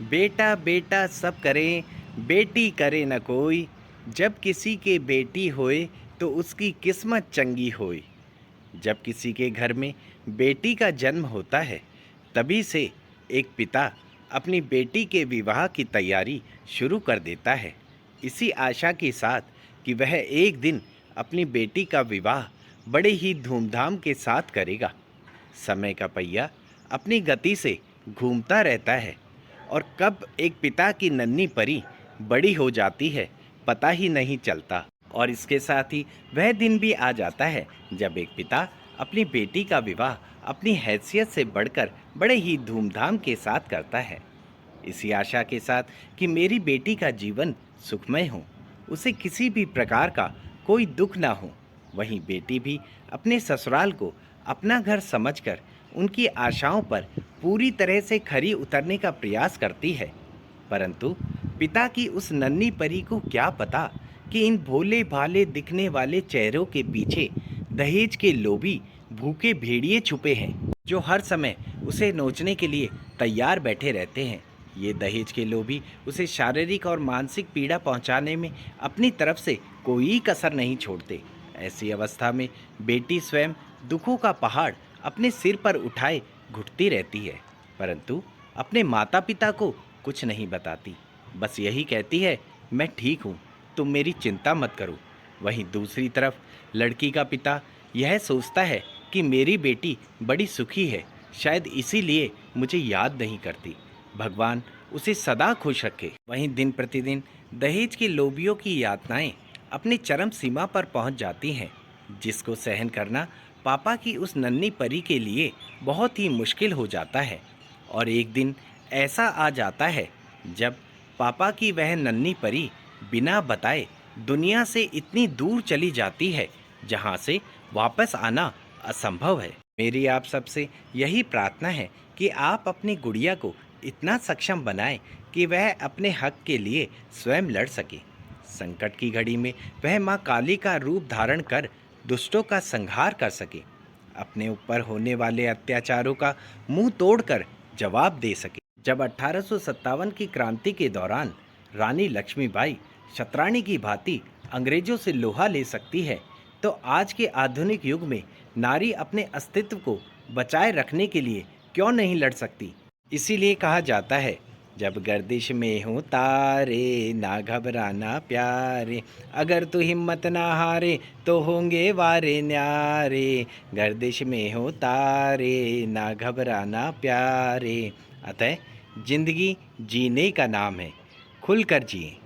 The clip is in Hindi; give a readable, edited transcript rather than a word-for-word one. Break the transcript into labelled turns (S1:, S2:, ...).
S1: बेटा बेटा सब करें, बेटी करे न कोई। जब किसी के बेटी होए तो उसकी किस्मत चंगी होए। जब किसी के घर में बेटी का जन्म होता है, तभी से एक पिता अपनी बेटी के विवाह की तैयारी शुरू कर देता है, इसी आशा के साथ कि वह एक दिन अपनी बेटी का विवाह बड़े ही धूमधाम के साथ करेगा। समय का पहिया अपनी गति से घूमता रहता है और कब एक पिता की नन्ही परी बड़ी हो जाती है, पता ही नहीं चलता। और इसके साथ ही वह दिन भी आ जाता है जब एक पिता अपनी बेटी का विवाह अपनी हैसियत से बढ़कर बड़े ही धूमधाम के साथ करता है, इसी आशा के साथ कि मेरी बेटी का जीवन सुखमय हो, उसे किसी भी प्रकार का कोई दुख ना हो। वहीं बेटी भी अपने ससुराल को अपना घर समझकर उनकी आशाओं पर पूरी तरह से खरी उतरने का प्रयास करती है। परंतु पिता की उस नन्ही परी को क्या पता कि इन भोले भाले दिखने वाले चेहरों के पीछे दहेज के लोभी भूखे भेड़िए छुपे हैं, जो हर समय उसे नोचने के लिए तैयार बैठे रहते हैं। ये दहेज के लोभी उसे शारीरिक और मानसिक पीड़ा पहुंचाने में अपनी तरफ से कोई कसर नहीं छोड़ते। ऐसी अवस्था में बेटी स्वयं दुखों का पहाड़ अपने सिर पर उठाए घुटती रहती है, परंतु अपने माता पिता को कुछ नहीं बताती। बस यही कहती है, मैं ठीक हूँ, तुम मेरी चिंता मत करो। वहीं दूसरी तरफ लड़की का पिता यह सोचता है कि मेरी बेटी बड़ी सुखी है, शायद इसीलिए मुझे याद नहीं करती। भगवान उसे सदा खुश रखे। वहीं दिन प्रतिदिन दहेज के लोभियों की यातनाएं अपनी चरम सीमा पर पहुंच जाती हैं, जिसको सहन करना पापा की उस नन्ही परी के लिए बहुत ही मुश्किल हो जाता है। और एक दिन ऐसा आ जाता है जब पापा की वह नन्ही परी बिना बताए दुनिया से इतनी दूर चली जाती है, जहां से वापस आना असंभव है। मेरी आप सबसे यही प्रार्थना है कि आप अपनी गुड़िया को इतना सक्षम बनाएं कि वह अपने हक के लिए स्वयं लड़ सके। संकट की घड़ी में वह माँ काली का रूप धारण कर दुष्टों का संहार कर सके, अपने ऊपर होने वाले अत्याचारों का मुंह तोड़कर जवाब दे सके। जब 1857 की क्रांति के दौरान रानी लक्ष्मीबाई शतरानी की भांति अंग्रेजों से लोहा ले सकती है, तो आज के आधुनिक युग में नारी अपने अस्तित्व को बचाए रखने के लिए क्यों नहीं लड़ सकती। इसीलिए कहा जाता है, जब गर्दिश में हो तारे ना घबराना प्यारे, अगर तू हिम्मत ना हारे तो होंगे वारे न्यारे। गर्दिश में हो तारे ना घबराना प्यारे। अतः जिंदगी जीने का नाम है, खुलकर जिए।